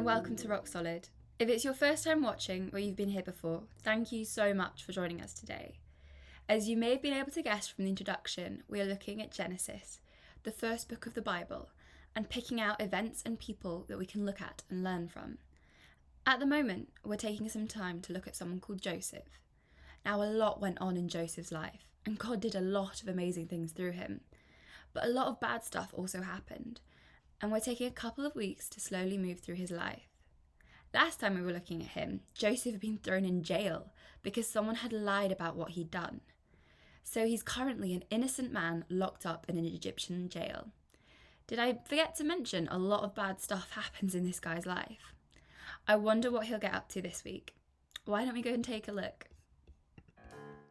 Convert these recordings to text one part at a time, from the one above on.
and welcome to Rock Solid. If it's your first time watching or you've been here before, thank you so much for joining us today. As you may have been able to guess from the introduction, we are looking at Genesis, the first book of the Bible, and picking out events and people that we can look at and learn from. At the moment, we're taking some time to look at someone called Joseph. Now, a lot went on in Joseph's life, and God did a lot of amazing things through him. But a lot of bad stuff also happened, and we're taking a couple of weeks to slowly move through his life. Last time we were looking at him, Joseph had been thrown in jail because someone had lied about what he'd done. So he's currently an innocent man locked up in an Egyptian jail. Did I forget to mention a lot of bad stuff happens in this guy's life? I wonder what he'll get up to this week. Why don't we go and take a look?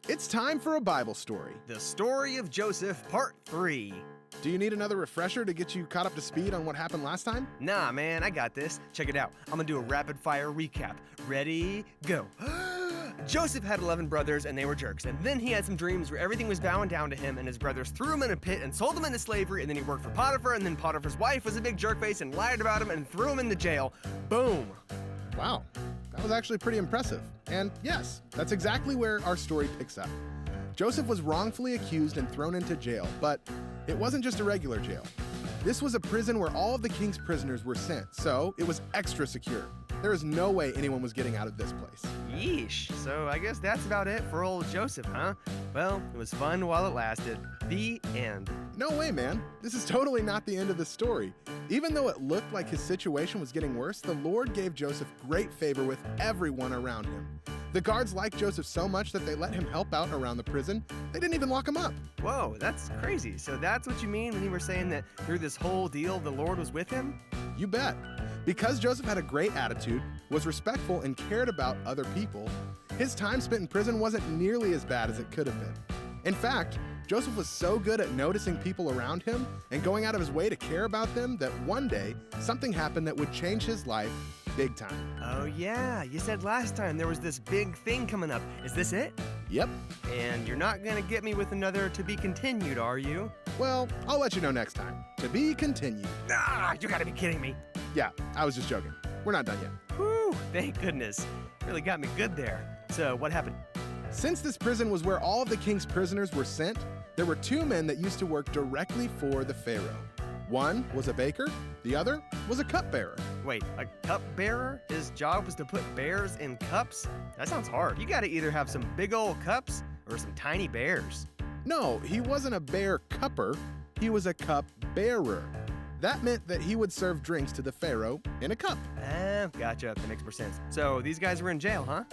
It's time for a Bible story. The Story of Joseph, Part 3. Do you need another refresher to get you caught up to speed on what happened last time? Nah, man, I got this. Check it out. I'm gonna do a rapid-fire recap. Ready, go. Joseph had 11 brothers, and they were jerks. And then he had some dreams where everything was bowing down to him, and his brothers threw him in a pit and sold him into slavery, and then he worked for Potiphar, and then Potiphar's wife was a big jerkface and lied about him and threw him into jail. Boom. Wow, that was actually pretty impressive. And yes, that's exactly where our story picks up. Joseph was wrongfully accused and thrown into jail, but it wasn't just a regular jail. This was a prison where all of the king's prisoners were sent, so it was extra secure. There is no way anyone was getting out of this place. Yeesh. So I guess that's about it for old Joseph, huh? Well, it was fun while it lasted. The end. No way, man. This is totally not the end of the story. Even though it looked like his situation was getting worse, the Lord gave Joseph great favor with everyone around him. The guards liked Joseph so much that they let him help out around the prison. They didn't even lock him up. Whoa, that's crazy. So that's what you mean when you were saying that through this whole deal, the Lord was with him? You bet. Because Joseph had a great attitude, was respectful, and cared about other people, his time spent in prison wasn't nearly as bad as it could have been. In fact, Joseph was so good at noticing people around him and going out of his way to care about them that one day, something happened that would change his life big time. Oh yeah, you said last time there was this big thing coming up. Is this it? Yep. And you're not gonna get me with another to be continued, are you? Well, I'll let you know next time. To be continued. Ah, you gotta be kidding me. Yeah, I was just joking. We're not done yet. Whew, thank goodness. Really got me good there. So what happened? Since this prison was where all of the king's prisoners were sent, there were two men that used to work directly for the Pharaoh. One was a baker, the other was a cupbearer. Wait, a cupbearer? His job was to put bears in cups? That sounds hard. You gotta either have some big old cups or some tiny bears. No, he wasn't a bear cupper, he was a cup bearer. That meant that he would serve drinks to the Pharaoh in a cup. Ah, gotcha. That makes more sense. So these guys were in jail, huh?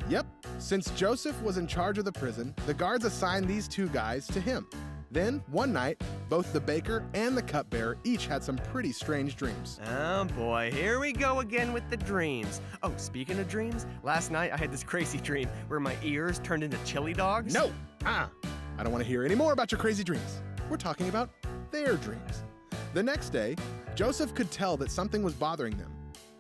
Yep. Since Joseph was in charge of the prison, the guards assigned these two guys to him. Then, one night, both the baker and the cupbearer each had some pretty strange dreams. Oh boy, here we go again with the dreams. Oh, speaking of dreams, last night I had this crazy dream where my ears turned into chili dogs. No! I don't want to hear any more about your crazy dreams. We're talking about their dreams. The next day, Joseph could tell that something was bothering them.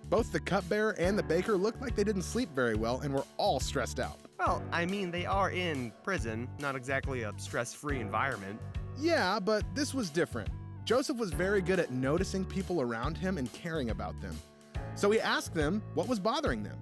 Both the cupbearer and the baker looked like they didn't sleep very well and were all stressed out. Well, I mean, they are in prison, not exactly a stress-free environment. Yeah, but this was different. Joseph was very good at noticing people around him and caring about them. So he asked them what was bothering them.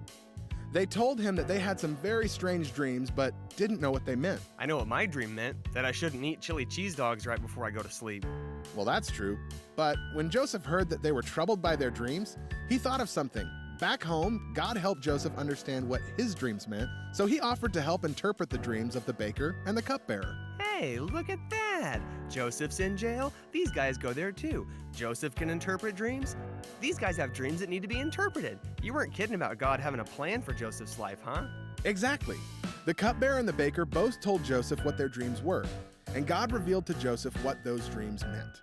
They told him that they had some very strange dreams, but didn't know what they meant. I know what my dream meant, that I shouldn't eat chili cheese dogs right before I go to sleep. Well, that's true. But when Joseph heard that they were troubled by their dreams, he thought of something. Back home, God helped Joseph understand what his dreams meant, so he offered to help interpret the dreams of the baker and the cupbearer. Hey, look at that! Joseph's in jail. These guys go there too. Joseph can interpret dreams. These guys have dreams that need to be interpreted. You weren't kidding about God having a plan for Joseph's life, huh? Exactly. The cupbearer and the baker both told Joseph what their dreams were, and God revealed to Joseph what those dreams meant.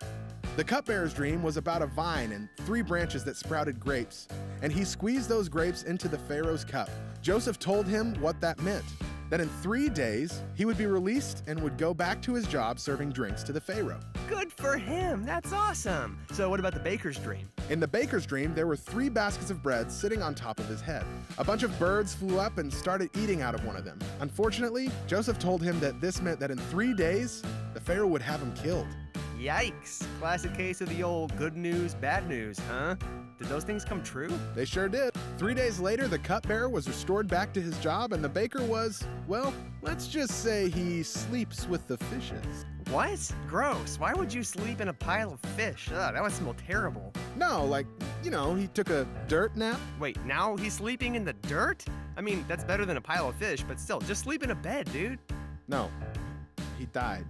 The cupbearer's dream was about a vine and 3 branches that sprouted grapes, and he squeezed those grapes into the Pharaoh's cup. Joseph told him what that meant, that in 3 days he would be released and would go back to his job serving drinks to the Pharaoh. Good for him! That's awesome! So what about the baker's dream? In the baker's dream, there were 3 baskets of bread sitting on top of his head. A bunch of birds flew up and started eating out of one of them. Unfortunately, Joseph told him that this meant that in 3 days, the Pharaoh would have him killed. Yikes. Classic case of the old good news, bad news, huh? Did those things come true? They sure did. 3 days later, the cupbearer was restored back to his job, and the baker was, well, let's just say he sleeps with the fishes. What? Gross. Why would you sleep in a pile of fish? Ugh, that would smell terrible. No, like, he took a dirt nap. Wait, now he's sleeping in the dirt? I mean, that's better than a pile of fish, but still, just sleep in a bed, dude. No, he died.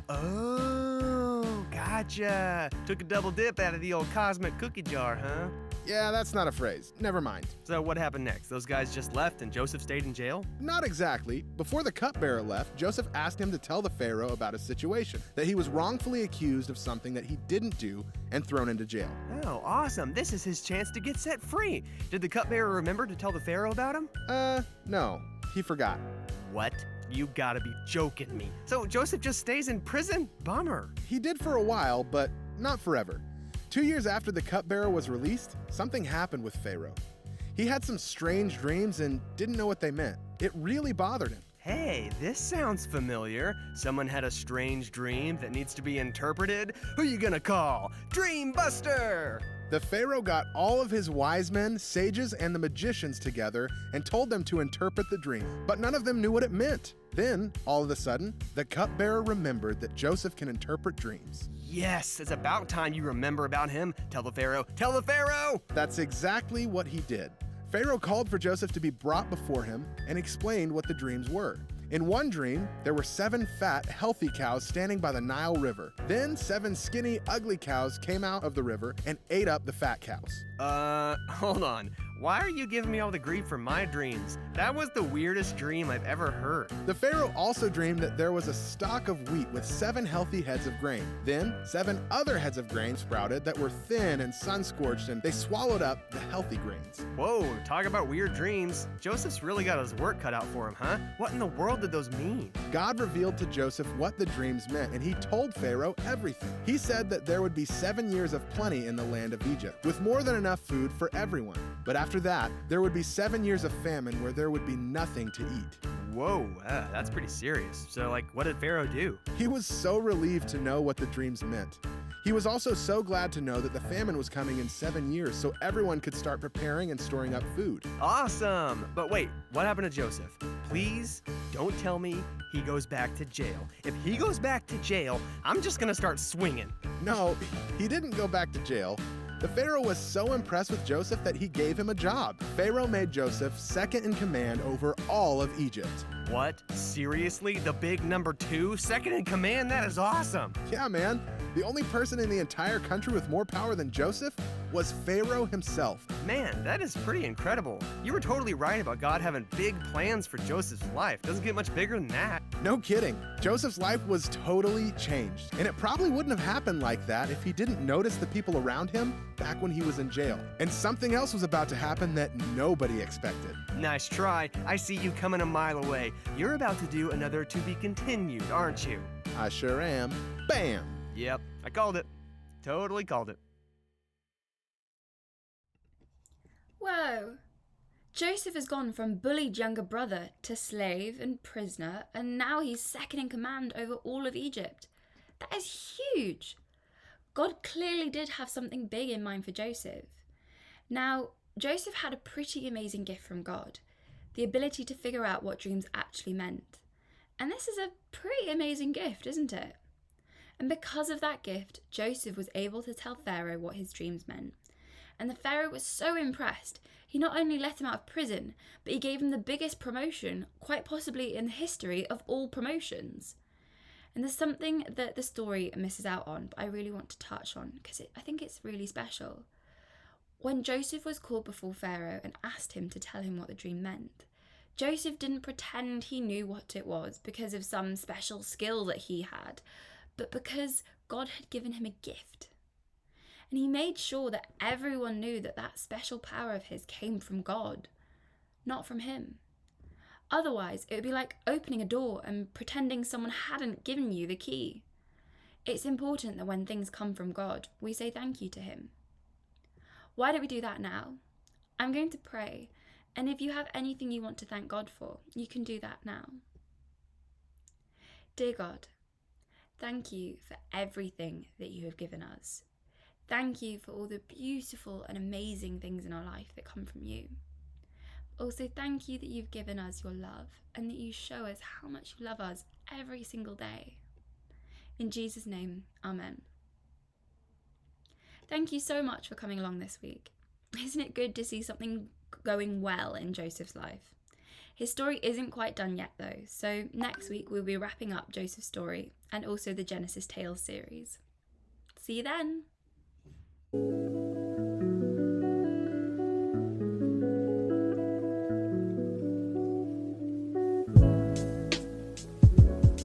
Oh, gotcha. Took a double dip out of the old cosmic cookie jar, huh? Yeah, that's not a phrase. Never mind. So what happened next? Those guys just left and Joseph stayed in jail? Not exactly. Before the cupbearer left, Joseph asked him to tell the Pharaoh about his situation, that he was wrongfully accused of something that he didn't do and thrown into jail. Oh, awesome. This is his chance to get set free. Did the cupbearer remember to tell the Pharaoh about him? No. He forgot. What? You gotta be joking me. So Joseph just stays in prison? Bummer. He did for a while, but not forever. 2 years after the cupbearer was released, something happened with Pharaoh. He had some strange dreams and didn't know what they meant. It really bothered him. Hey, this sounds familiar. Someone had a strange dream that needs to be interpreted. Who you gonna call? Dream Buster! The Pharaoh got all of his wise men, sages, and the magicians together and told them to interpret the dream, but none of them knew what it meant. Then, all of a sudden, the cupbearer remembered that Joseph can interpret dreams. Yes, it's about time you remember about him. Tell the Pharaoh, tell the Pharaoh! That's exactly what he did. Pharaoh called for Joseph to be brought before him and explained what the dreams were. In one dream, there were 7 fat, healthy cows standing by the Nile River. Then 7 skinny, ugly cows came out of the river and ate up the fat cows. Hold on. Why are you giving me all the grief for my dreams? That was the weirdest dream I've ever heard. The Pharaoh also dreamed that there was a stalk of wheat with 7 healthy heads of grain. Then 7 other heads of grain sprouted that were thin and sun-scorched, and they swallowed up the healthy grains. Whoa, talk about weird dreams. Joseph's really got his work cut out for him, huh? What in the world did those mean? God revealed to Joseph what the dreams meant, and he told Pharaoh everything. He said that there would be 7 years of plenty in the land of Egypt, with more than enough food for everyone. But after that, there would be 7 years of famine where there would be nothing to eat. Whoa, that's pretty serious. So, what did Pharaoh do? He was so relieved to know what the dreams meant. He was also so glad to know that the famine was coming in 7 years so everyone could start preparing and storing up food. Awesome! But wait, what happened to Joseph? Please don't tell me he goes back to jail. If he goes back to jail, I'm just gonna start swinging. No, he didn't go back to jail. The Pharaoh was so impressed with Joseph that he gave him a job. Pharaoh made Joseph second in command over all of Egypt. What? Seriously? The big number 2? Second in command? That is awesome! Yeah, man. The only person in the entire country with more power than Joseph was Pharaoh himself. Man, that is pretty incredible. You were totally right about God having big plans for Joseph's life. Doesn't get much bigger than that. No kidding. Joseph's life was totally changed. And it probably wouldn't have happened like that if he didn't notice the people around him back when he was in jail. And something else was about to happen that nobody expected. Nice try. I see you coming a mile away. You're about to do another to be continued, aren't you? I sure am. Bam! Yep, I called it. Totally called it. Whoa! Joseph has gone from bullied younger brother to slave and prisoner, and now he's second in command over all of Egypt. That is huge! God clearly did have something big in mind for Joseph. Now, Joseph had a pretty amazing gift from God, the ability to figure out what dreams actually meant. And this is a pretty amazing gift, isn't it? And because of that gift, Joseph was able to tell Pharaoh what his dreams meant. And the Pharaoh was so impressed, he not only let him out of prison, but he gave him the biggest promotion, quite possibly in the history of all promotions. And there's something that the story misses out on, but I really want to touch on, because I think it's really special. When Joseph was called before Pharaoh and asked him to tell him what the dream meant, Joseph didn't pretend he knew what it was because of some special skill that he had, but because God had given him a gift. And he made sure that everyone knew that that special power of his came from God, not from him. Otherwise, it would be like opening a door and pretending someone hadn't given you the key. It's important that when things come from God, we say thank you to him. Why don't we do that now? I'm going to pray, and if you have anything you want to thank God for, you can do that now. Dear God, Thank you for everything that you have given us. Thank you for all the beautiful and amazing things in our life that come from you. Also, thank you that you've given us your love and that you show us how much you love us every single day. In Jesus' name, amen. Thank you so much for coming along this week. Isn't it good to see something going well in Joseph's life? His story isn't quite done yet though, so next week we'll be wrapping up Joseph's story and also the Genesis Tales series. See you then!